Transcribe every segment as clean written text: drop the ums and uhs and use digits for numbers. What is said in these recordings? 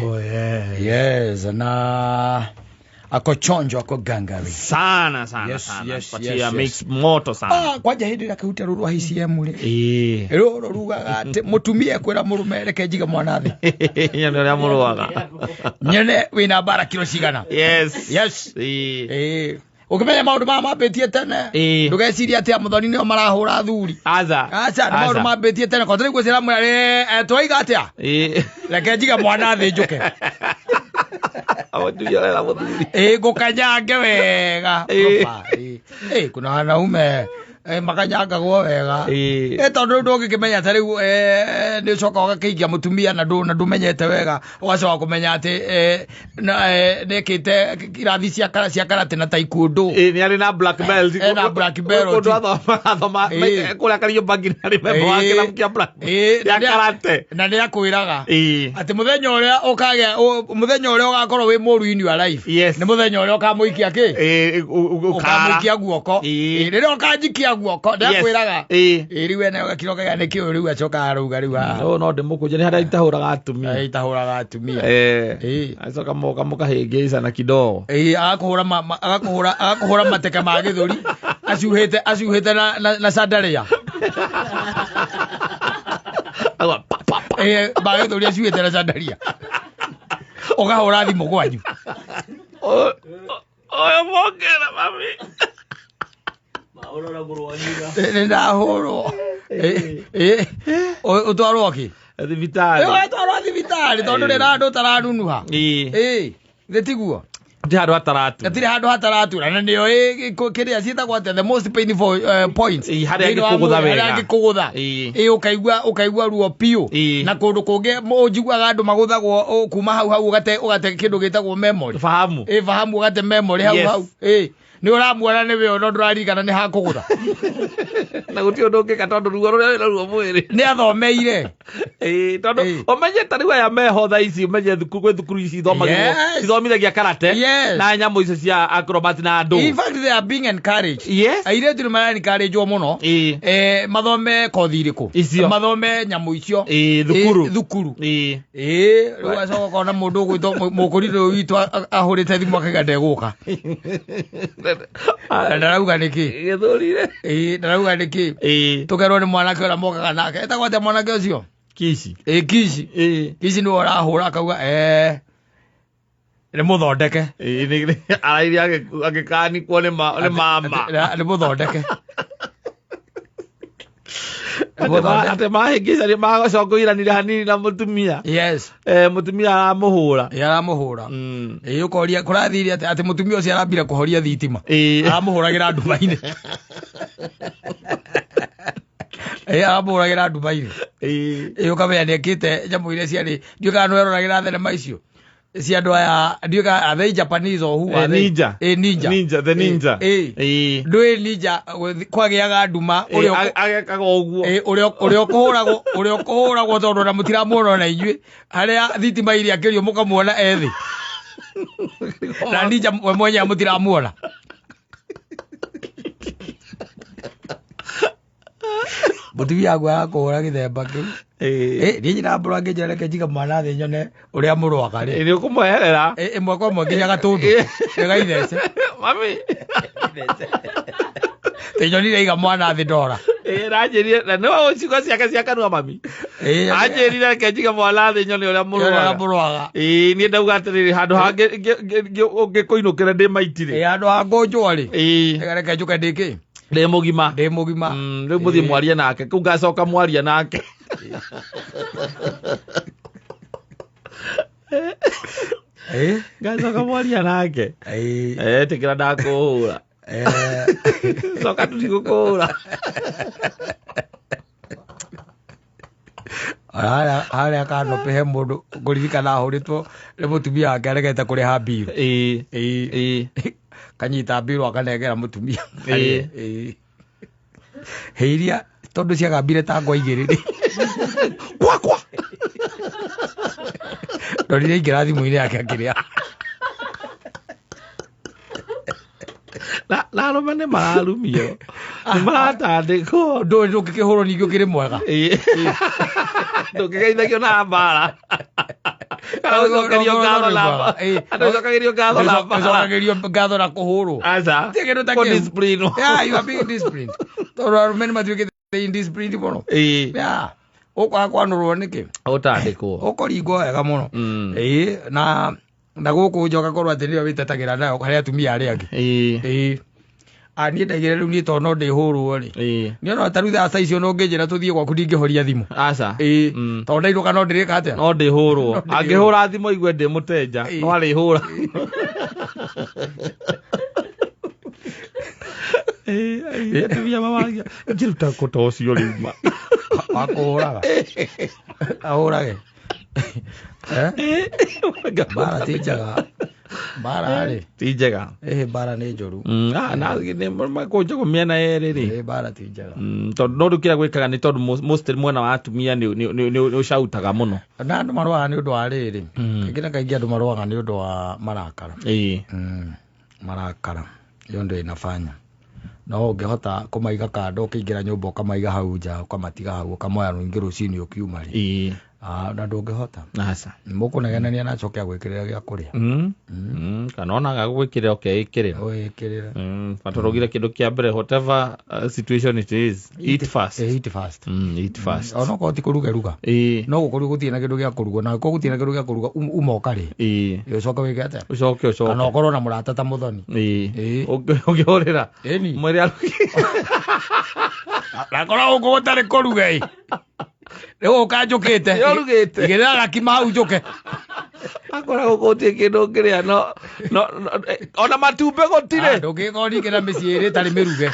Oh yeah. Yes, na ako chonjo ako gangari sana. Patia mix moto sana. Kwaja hindi akahuta rurwa HCM ule. Roro rugaga mutumie kwera murume reke jiga mwanathi. Nyone ya muruaga. Nyone wina bara kilo cigana. Yes. Ukimenya maundu mabetie tene ndugeciria ati muthoni nio marahura thuri acha maundu mabetie tene ko tari gwicira mwari twiga atia reke jiga mwanathi njuke awatuya muthuri gukanyange wega kuna wanaume makanyanga go wega tondu ndungikimenya tari ni coka ugakiigia mutumia na ndumenyete wega ugacoka kumenya ati nekite irathi cia karate na taekwondo ni ari na black belt kundu athoma kuria kariyo bangi na remember wake na mkia black ya karate na ni akwiraga ati muthenya uria ukagea muthenya uria ugakorwo wi muru in your life ni muthenya uria ukamuikia ukamuikia guoko riria ukanjikia guoko ndakwiraga riwe na gakiroga ne kiyo riu acoka aruga riu no ndimukuje ni hada itahuraga atumia acoka moka hingisa na kidogo agakuhura mateka ma githuri acuhite na sandaria ba githuri acuhite na sandaria ugahura thimu gwanyu oyo mongera mami Maurora muruanyira. Nenda horo. Utwarwo ki? Thibitari. Utwarwo thibitari tondu rira andu taranunuha. Getiguo. Ndihado hataratu. Gatire hado hataratu na ndio kiria cietagwo ate the most painful points. Haria ngikugutha wega. Haria ngikugutha. Ukaigua ruo piu na kundu kunge njiguaga andu maguthagwo kuma hau ugate kindu gitagwo memory. Fahamu. Fahamu ugate memory hau. Ni uramuona ni we ono ndurarigana ni hakugutha na gutio ndungika tondu ruo ruo mwiri ni athomeire tondu omenye tariwa ya meho tha ici omenye thukuru ici ithomithagia karate na nyamu icio cia acrobat na andu. In fact they are being encouraged. Aire tu mara encourage muno mathome kothi iriku mathome nyamu icio thukuru riu acoka kona mundu gwitwo mukuriro witu ahurite thimu akagande guka ndarauga niki githurire ndarauga niki tukerwo ni mwanake ora mokaga nake etagwo ate mwanake ucio Kici Kici ni urahura akauga ni muthondeke arairi agikani kuo ni mama ni muthondeke ate mahingisa ni magacokoiranire hanini na mutumia mutumia aramuhura ukoria kurathire ati mutumia ucio arambire kuhoria thitima aramuhuragira ndumaine aramuhuragira ndumaine ukamenya ni ekite nyamu iria ciari ndiuka no eroragira thenema icio cia andu aya ndiuka are Japanese or who are ninja the ninja ndui ninja kwagiaga nduma uria agekaga uguo uria kuhuragwo tondu na mutiramuona na inyui haria thitima iria akirio mukamuona ethi na ninja we mwenye mutiramuona mutumia agwa kuhura githemba kiu ni nyina mbura ngijereke jiga mwana thi nyone uria murwaga ri ni ukumuherera imwe kwa mwe nginya gatundu gaithece mami tenyonire iga mwana thi ndora ranjirie na no uciko ciake kanua mami anjirire ke jiga mwana thi nyone uria murwaga ni ndauga atiriri handu hangi ngikuinukira ndi maitire handu hangu njwari reke njuke ndiki ndi mugima riu muthie mwaria nake ku ngacoka mwaria nake ngacoka mwaria nake tikira ndakuhura coka tutigukuhura haria kanopehe mundu kuririkana ahuritwo ni mutumia wake aregete kuriha mbiru kanyita mbiru akanengera mutumia heiria tondu ciagambire ta ngwa igiriri kwa ndorire ingira thimu-ini yake akiria na arume ni mararumio ni maratandikwo ndungikihurwo ningi ukiri mwega ndungigeithagio na mbara Cocagerio ngatho lava. Cocagerio ngatho lava. Cocagerio ngatho na kuhuru. Asa. Tegero take. Discipline. Yeah, you are being disciplined. Toro men matuike indisciplined bono. Yeah. Okwa nuru niki. Otandiko. Okoringo wega muno. Na guku njoka korwa atiri witetagira nayo kare atumia ari angi. Ani ndagire riu ni to no ndi huru ri. Ni ona taru tha icio no nginjira tuthie gwaku ndingihoria thimu. Aca. To ndairuka no ndirika atia. No ndi huru. Angihura thimu igwe ndi mutenja. No ari hura. Atumia mamagia. Njiruta kota ucio riuma. Akoraga. Ahorage. Bara tijaga. Bara ri. Tijaga. Bara ni njoru. Na ni makonja ko miena eri ri. Bara tijaga. To no rukira gwikaga ni tondu most mwena wa atumia ni ucautaga muno. Na andu marwaga ni undu wa riri. Kaingina kaingi andu marwaga ni undu wa marakara. Marakara. Yo ndio inafanya. No ungehota kumaiga kando ukiingira nyumba ukamaiga hau nja ukamatiga hau ukamoya ruingi rucini ukiuma ri. Na ndungihota. Aca. Mukunegenania na cokia gwikirira gia kuria. Kana ona gagwikirira ukeikirira. Uikirira. Patorogire kindu kia mbere whatever situation it is. Eat fast. Eat fast. Eat fast. Ona ko ti kuruga ruga. No gukuru gutie na kindu gia kuruga na ko gutie na kindu gia kuruga umoka ri. Yo coka wigete. Ucoke. Kana okorwo na murata ta muthoni. Ugihorira. Mwiri arugi. Nakora ugutari kuruga i. Leo ukajokete. Yorugete. Igera rakima hau njoke. Akora gukutie kindu ngiria no ona matumbe gotire. Ndungikori kira miciiri tari miruge.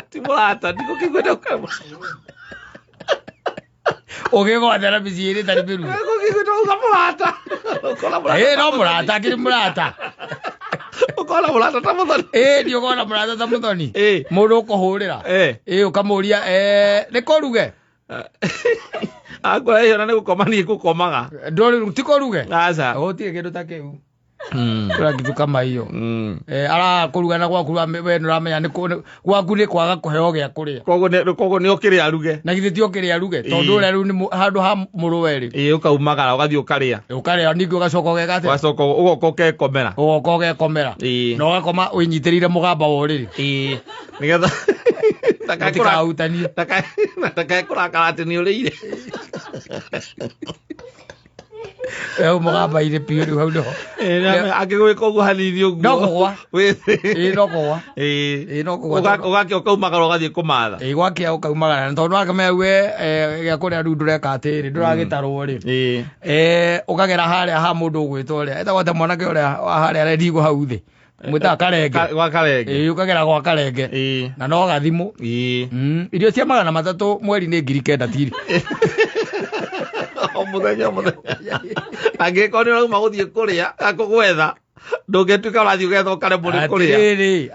Ti murata ndiko kigwenda kama. Ugigwathera miciiri tari miruge. Kigwenda murata. No murata kiri murata. Ukona murata ta muthoni. Ndio ukona murata ta muthoni. Mundu ukuhurira. Ukamuria ni koruge. Akora hiyo na gukoma ni gukomaga. Ndori ti koruge. Aca. Utie kindu ta kiu. Kura kitu kama hiyo. Ara kuruga na gwaku we nuramenya ni gwaku ni kwaga kuheo gia kuria. Kogo ni okire aruge. Na githiti okire aruge. Tondu ria riu ni handu ha muruweri. Ukaumagara ugathie ukaria. Ukaria ningi ugacoka ugekate. Wacoka ugoka ukomera. Ugoka ugekomera. No ugakoma winyitirire mugamba wa uriri. Nigetha takakura utani. Takakura karate ni urire. Mugamba ire pio riu hau ndo. Angigwika uguo hanini uguo. No kugwa. No kugwa. No kugwa. Ugake ukaumagara ugathie kumatha. Gwake ukaumagara tondu akame we gia kuria riu ndureka atiri nduragitarwo ri. Ukagera haria ha mundu ugwitwo ria. Eta gwate mwanake uria haria rendi go hau thi. Mwita karenge. Gwa karenge. Ukagera gwa karenge. Na no gathimu. Irio cia 300 mweri ni 9,000 tiri. Muthenya angiko ni rauma guthie kuria akugwetha ndungetuika urathie ugetha ukare muri kuria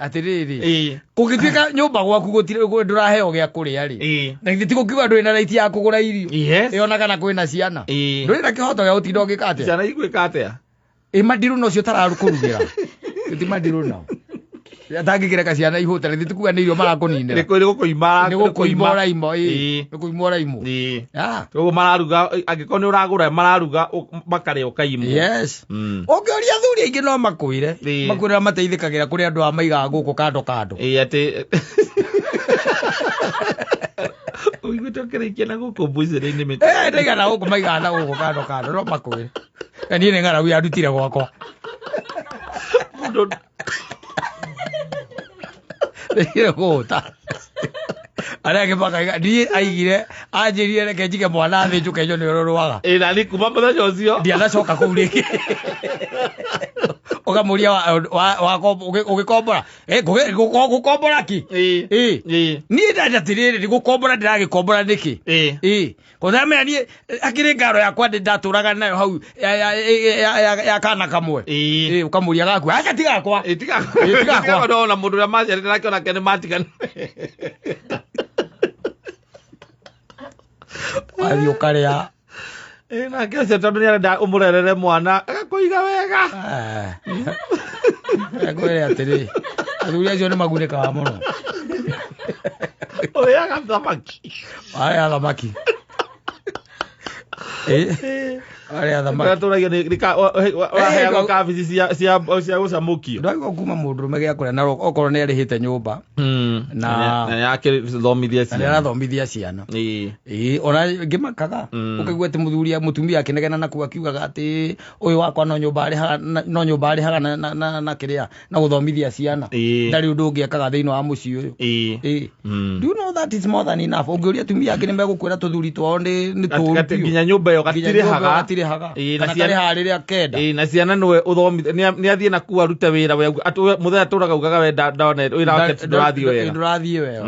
atiriri kugituika nyumba gwaku gutire nduraheo gia kuria ri na githiti gukiwa nduri na raiti ya kugura irio yona kana kwina ciana nduri na kihoto gia gutinda ugikate ciana igwika atia madiru no cio tararu kurugira ti madiru no atangikireka ciana ihuta githiti kuga ni irio marakuninira ni gukuimara ni gukuimora imo ni kuimora imo ugo mararuga angiko ni uragura mararuga makare ukaimu ukioria thuri ingi no makwire makwira mateithikagira kuri andu a maiga guku kando ati uigutokerikia na guku buzire ni miti ndiga na guku maiga na guku kando no makwire ni ni ngara wi andutire gwakwa Ndire gota. Ara ke baka ndi aigire anjirire reke njige mwana thi njuke nyo ni rorwaga. Na ni kuma muthenya ucio. Ndi anacoka kuu riki. Ukamuria wa ugikombora. Gukombora ki? Ni ndatirire ndi gukombora ndiragikombora niki? Kuthame ni akire ngaro yakwa ndaturaga nayo hau ya kana kamwe. Ukamuria gaku acha tigakwa. Tigakwa ndo na mundu ya maji nake na kene matigana. Ari ukaria na kese tondu ni arenda umurerere mwana agakuiga wega akwere atiri athuri acio ni magunikaga muno oya gathamaki aya thamaki Ari athamaki. Tũragia nĩ kabici cia gũcamũkio. Ndagwo kuma mũndũrũme gĩa kũrĩa na okorwo nĩ arĩhĩte nyũmba. Na yake thomithia ciana. Na arathomithia ciana. Ona ngĩmakaga. Ũkaigua atĩ mũtumia akĩnegena na kuo akiugaga atĩ ũyũ wakwa no nyũmba arĩhaga na kĩrĩa na gũthomithia ciana. Ndarĩ ũndũ ũngĩ ekaga thĩinĩ wa mũciĩ ũyũ. Do you know that is more than enough? Ũngĩũria atumia angĩ nĩmegũkwĩra tũthuri twao nĩ tũũru. Nginya nyũmba ĩyo gatirĩhaga. Kana karĩha rĩrĩa kenda. Na ciana nĩwe ũthomithia nĩ athiĩ na kuo arute wĩra we mũthenya tũraga ugaga we ndona wĩra wake ndũrathiĩ wega.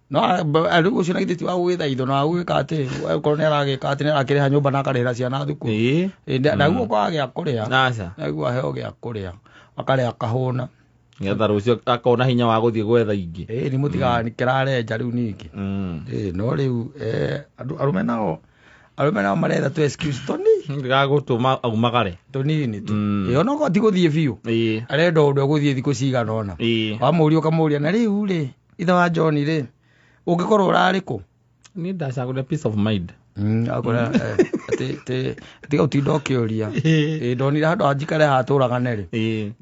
No rĩu ũcio na githĩ ti wa gũgĩthaithwo na gũgĩka atĩ okorwo nĩ aragĩka atĩ nĩ arakĩrĩha nyũmba na akarĩhĩra ciana thukuru. Naguo kwaga gĩa kũrĩa. Naguo aheo gĩa kũrĩa akarĩa kahũna. Ngetha rũcio akona hinya wa gũthiĩ gwetha ingĩ. Nĩ mũtigaga kĩrarenja rĩu ningĩ. No rĩu arũme nao maretha tu excuse tũnini. Gagũtũma aumagare. Tũnini tu. Ona okorwo ti gũthiĩ biũ. Arenda ũndũ egũthiĩ thikũ cigana ũna. Wamũria ũkamũria na rĩu rĩ ithe wa John rĩ ũngĩkorwo ũrarĩ kũ? Niĩ ndacagũra peace of mind. Akora tiga ũtinda ũkĩũria. Ndonire handũ anjikare hatũragane rĩ.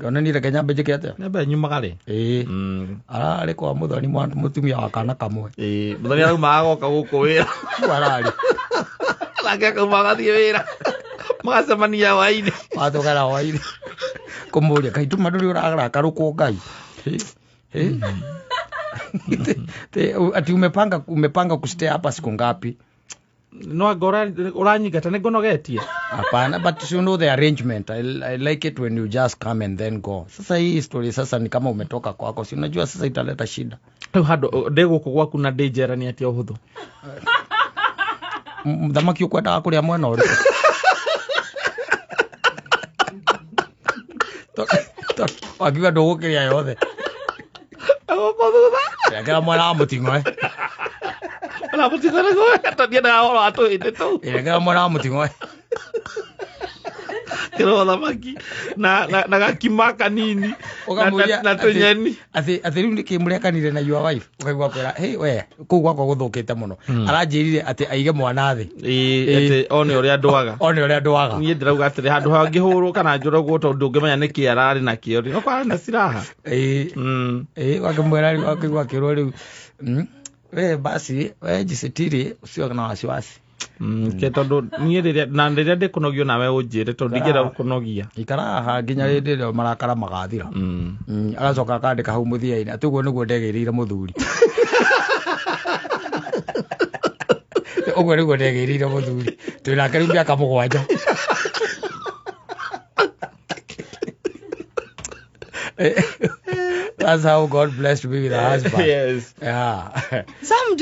Ngona niĩ reke nyambe njĩke atĩa? Nyambe nyumagare. Ararĩ kwa mũthoni mũtumia wa kana kamwe. Mũthoni arauma agoka gũkũ wĩra. Ararĩ. Nake akauma agathiĩ wĩra. Magacemania hwainĩ. Matũgara hwainĩ. Kũmũria kaĩ tuma ndũrĩ ũrarakara rũkũ Ngai. Ati umepanga kustay hapa siku ngapi? No uranyigata nĩngonogetie. Hapana, but you know the arrangement. I like it when you just come and then go. Sasa hii story sasa ni kama umetoka kwako. Si unajua sasa italeta shida. Hado ndegũkũ gwaku na ndĩnjera nĩ atĩa ũhũthũ. Mthamaki ũkwendaga kũrĩa mwena ũrĩkũ? Wakiuga ndũgũkĩrĩa yothe. Rekera mwana wa mũting'oe. Mwana wa mũting'oe nĩguo tũthiĩ ũhoro wa tũhĩndĩ tũu. Rekera mwana wa mũting'oe. Kĩro thamaki na gakima kanini na tũnyeni. Atĩ rĩu nĩkĩ mũrekanire na your wife? Ũkaigua kwĩra hey we kũu gwakwa gũthũkĩte mũno. Aranjĩrire atĩ aige mwana thĩ. Atĩ one ũrĩa ndwaga. One ũrĩa ndwaga. Niĩ ndĩrauga atĩrĩ handũ hangĩhũrwo kana njũragwo tondũ ũngĩmenya nĩkĩ ararĩ nakĩo rĩ. Okorwo arĩ na ciraha. Wakĩmwĩra rĩu akaigua kĩrwo rĩu. We basi we jisitiri usiwe na wasiwasi. Tondũ niĩ rĩrĩa ndĩkũnogio nawe ũnjĩre tondũ ndingĩenda gũkũnogia. Ikara haha nginya hĩndĩ ĩrĩa marakara magathira. Agacoka akandĩka hau mũthia-inĩ atĩ ũguo nĩguo ndegĩrĩire mũthuri. Ũguo nĩguo ndegĩrĩire mũthuri. Twĩnake rĩu mĩaka 7. That's how God blessed me with a husband. Yes. Yeah. Some